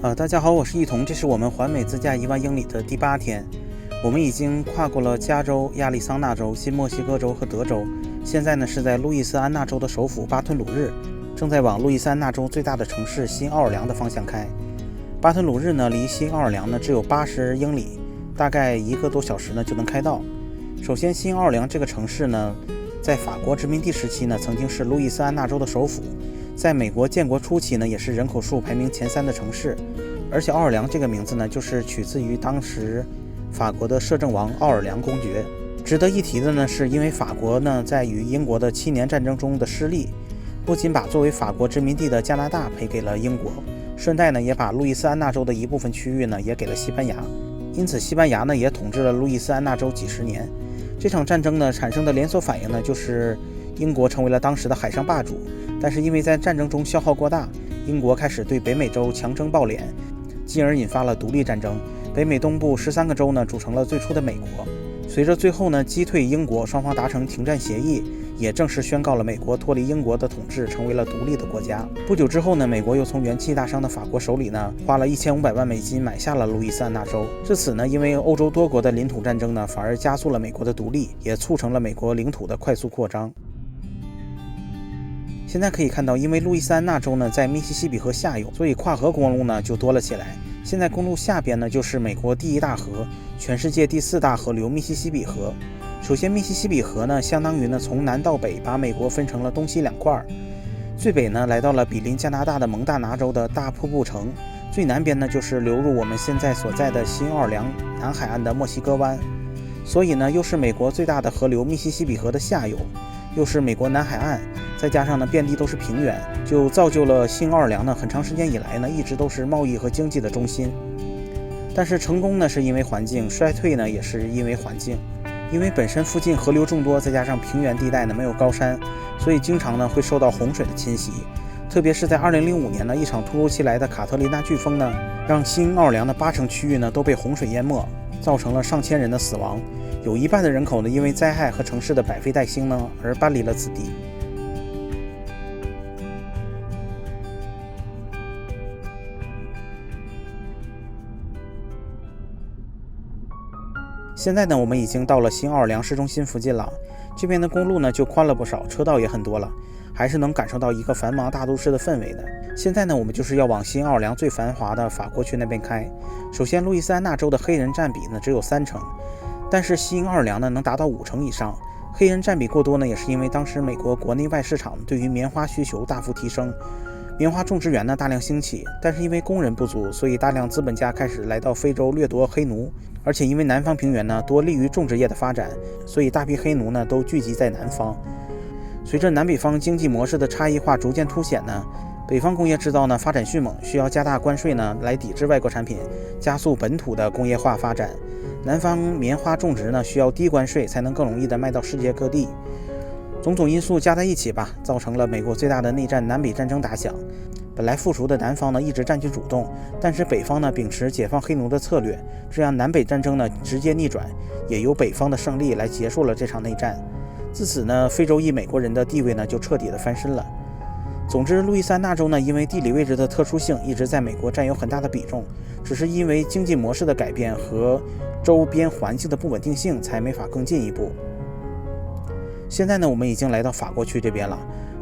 大家好，我是一彤，这是我们环美自驾1万英里的第8天。我们已经跨过了加州、亚利桑那州、新墨西哥州和德州，现在呢是在路易斯安那州的首府巴吞鲁日，正在往路易斯安那州最大的城市新奥尔良的方向开。巴吞鲁日呢离新奥尔良呢只有80英里，大概1个多小时呢就能开到。首先，新奥尔良这个城市呢，在法国殖民地时期呢曾经是路易斯安那州的首府。在美国建国初期呢，也是人口数排名前3的城市，而且奥尔良这个名字呢，就是取自于当时法国的摄政王奥尔良公爵。值得一提的呢，是因为法国呢在与英国的7年战争中的失利，不仅把作为法国殖民地的加拿大赔给了英国，顺带呢也把路易斯安那州的一部分区域呢也给了西班牙，因此西班牙呢也统治了路易斯安那州几十年。这场战争呢产生的连锁反应呢，就是英国成为了当时的海上霸主。但是因为在战争中消耗过大，英国开始对北美洲强征暴敛，进而引发了独立战争。北美东部13个州呢组成了最初的美国。随着最后呢击退英国，双方达成停战协议，也正式宣告了美国脱离英国的统治，成为了独立的国家。不久之后呢，美国又从元气大伤的法国手里呢花了1500万美金买下了路易斯安那州。至此呢，因为欧洲多国的领土战争呢，反而加速了美国的独立，也促成了美国领土的快速扩张。现在可以看到，因为路易斯安那州呢在密西西比河下游，所以跨河公路呢就多了起来。现在公路下边呢就是美国第1大河，全世界第4大河流密西西比河。首先，密西西比河呢相当于呢从南到北把美国分成了东西2块，最北呢来到了比邻加拿大的蒙大拿州的大瀑布城，最南边呢就是流入我们现在所在的新奥尔良南海岸的墨西哥湾。所以呢，又是美国最大的河流密西西比河的下游，又是美国南海岸，再加上呢遍地都是平原，就造就了新奥尔良呢很长时间以来呢一直都是贸易和经济的中心。但是成功呢是因为环境，衰退呢也是因为环境。因为本身附近河流众多，再加上平原地带呢没有高山，所以经常呢会受到洪水的侵袭。特别是在2005年呢，一场突如其来的卡特琳娜飓风呢，让新奥尔良的80%区域呢都被洪水淹没，造成了上千人的死亡。有1半的人口呢因为灾害和城市的百废待兴呢而搬离了此地。现在呢，我们已经到了新奥尔良市中心附近了。这边的公路呢就宽了不少，车道也很多了，还是能感受到一个繁忙大都市的氛围的。现在呢，我们就是要往新奥尔良最繁华的法国区那边开。首先，路易斯安那州的黑人占比呢只有30%，但是新奥尔良呢能达到50%以上。黑人占比过多呢，也是因为当时美国国内外市场对于棉花需求大幅提升，棉花种植园呢大量兴起，但是因为工人不足，所以大量资本家开始来到非洲掠夺黑奴。而且因为南方平原呢多利于种植业的发展，所以大批黑奴呢都聚集在南方。随着南北方经济模式的差异化逐渐凸显呢，北方工业制造呢发展迅猛，需要加大关税呢来抵制外国产品，加速本土的工业化发展。南方棉花种植呢需要低关税才能更容易的卖到世界各地。种种因素加在一起吧，造成了美国最大的内战南北战争打响。本来富庶的南方呢一直占据主动，但是北方呢秉持解放黑奴的策略，这样南北战争呢直接逆转，也由北方的胜利来结束了这场内战。自此呢，非洲裔美国人的地位呢就彻底的翻身了。总之，路易斯安那州呢因为地理位置的特殊性，一直在美国占有很大的比重，只是因为经济模式的改变和周边环境的不稳定性才没法更进一步。现在呢，我们已经来到法国区这边了。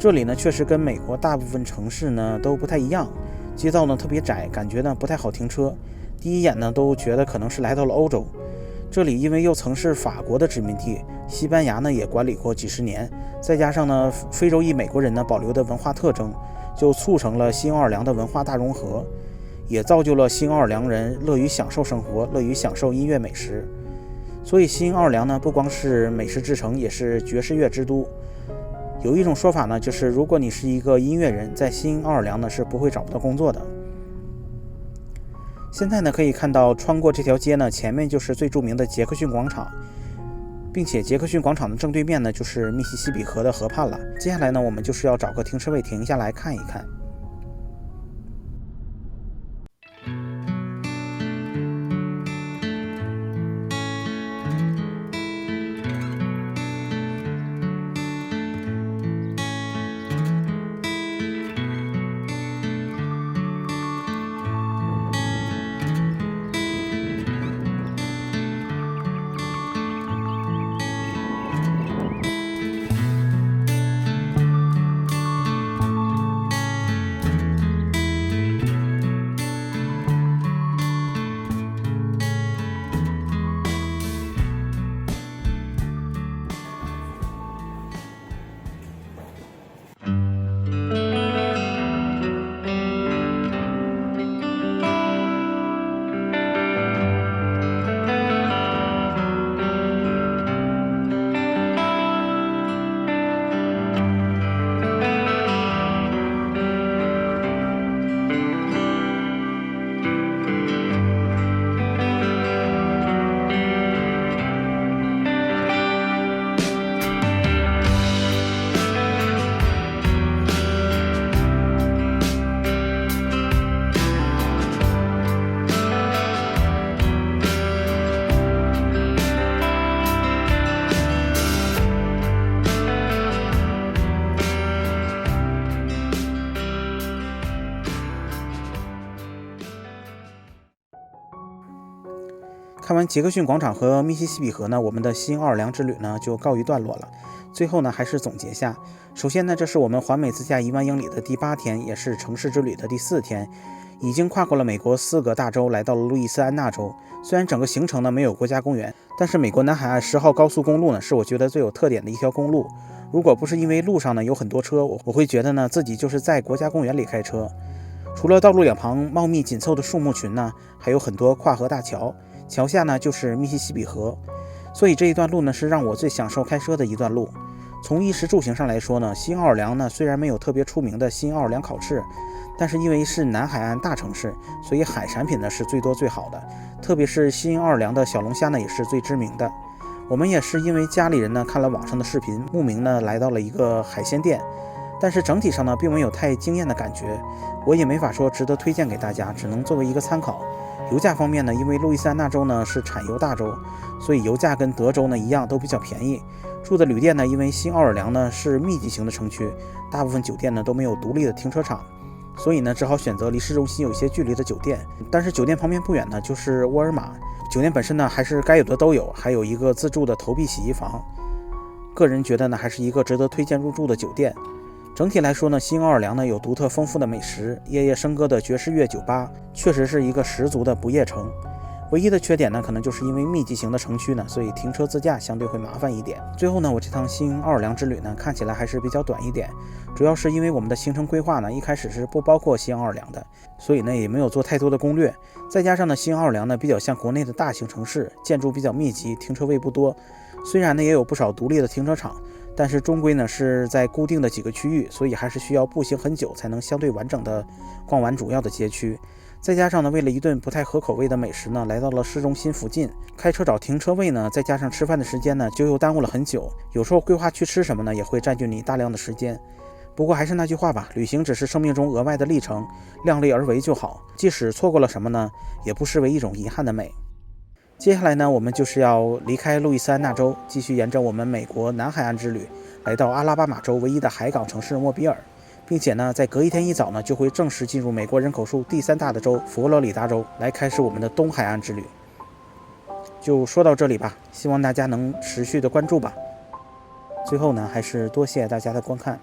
这里呢确实跟美国大部分城市呢都不太一样，街道呢特别窄，感觉呢不太好停车。第一眼呢都觉得可能是来到了欧洲。这里因为又曾是法国的殖民地，西班牙呢也管理过几十年，再加上呢非洲裔美国人呢保留的文化特征，就促成了新奥尔良的文化大融合，也造就了新奥尔良人乐于享受生活，乐于享受音乐美食。所以新奥尔良呢不光是美食之城，也是爵士乐之都。有一种说法呢，就是如果你是一个音乐人，在新奥尔良呢是不会找不到工作的。现在呢可以看到，穿过这条街呢，前面就是最著名的杰克逊广场，并且杰克逊广场的正对面呢就是密西西比河的河畔了。接下来呢，我们就是要找个停车位停下来看一看。看完杰克逊广场和密西西比河呢，我们的新奥尔良之旅呢就告一段落了。最后呢，还是总结下，首先呢，这是我们环美自驾1万英里的第8天，也是城市之旅的第4天，已经跨过了美国4个大洲，来到了路易斯安那州。虽然整个行程呢没有国家公园，但是美国南海岸10号高速公路呢是我觉得最有特点的一条公路。如果不是因为路上呢有很多车，我会觉得呢自己就是在国家公园里开车。除了道路两旁茂密紧凑的树木群呢，还有很多跨河大桥，桥下呢就是密西西比河。所以这一段路呢是让我最享受开车的一段路。从衣食住行上来说呢，新奥尔良呢虽然没有特别出名的新奥尔良烤翅，但是因为是南海岸大城市，所以海产品呢是最多最好的，特别是新奥尔良的小龙虾呢也是最知名的。我们也是因为家里人呢看了网上的视频，慕名呢来到了一个海鲜店，但是整体上呢并没有太惊艳的感觉，我也没法说值得推荐给大家，只能作为一个参考。油价方面呢，因为路易斯安那州呢是产油大州，所以油价跟德州呢一样都比较便宜。住的旅店呢，因为新奥尔良呢是密集型的城区，大部分酒店呢都没有独立的停车场，所以呢只好选择离市中心有些距离的酒店。但是酒店旁边不远呢就是沃尔玛，酒店本身呢还是该有的都有，还有一个自助的投币洗衣房。个人觉得呢还是一个值得推荐入住的酒店。整体来说呢，新奥尔良呢有独特丰富的美食，夜夜笙歌的爵士乐酒吧，确实是一个十足的不夜城。唯一的缺点呢，可能就是因为密集型的城区呢，所以停车自驾相对会麻烦一点。最后呢，我这趟新奥尔良之旅呢，看起来还是比较短一点，主要是因为我们的行程规划呢，一开始是不包括新奥尔良的，所以呢也没有做太多的攻略。再加上呢，新奥尔良呢比较像国内的大型城市，建筑比较密集，停车位不多。虽然呢也有不少独立的停车场，但是终归呢是在固定的几个区域，所以还是需要步行很久才能相对完整的逛完主要的街区。再加上呢，为了一顿不太合口味的美食呢，来到了市中心附近，开车找停车位呢，再加上吃饭的时间呢，就又耽误了很久。有时候规划去吃什么呢，也会占据你大量的时间。不过还是那句话吧，旅行只是生命中额外的历程，量力而为就好。即使错过了什么呢，也不失为一种遗憾的美。接下来呢，我们就是要离开路易斯安那州，继续沿着我们美国南海岸之旅，来到阿拉巴马州唯一的海港城市莫比尔，并且呢，在隔一天一早呢，就会正式进入美国人口数第3大的州佛罗里达州，来开始我们的东海岸之旅。就说到这里吧，希望大家能持续的关注吧。最后呢，还是多谢大家的观看。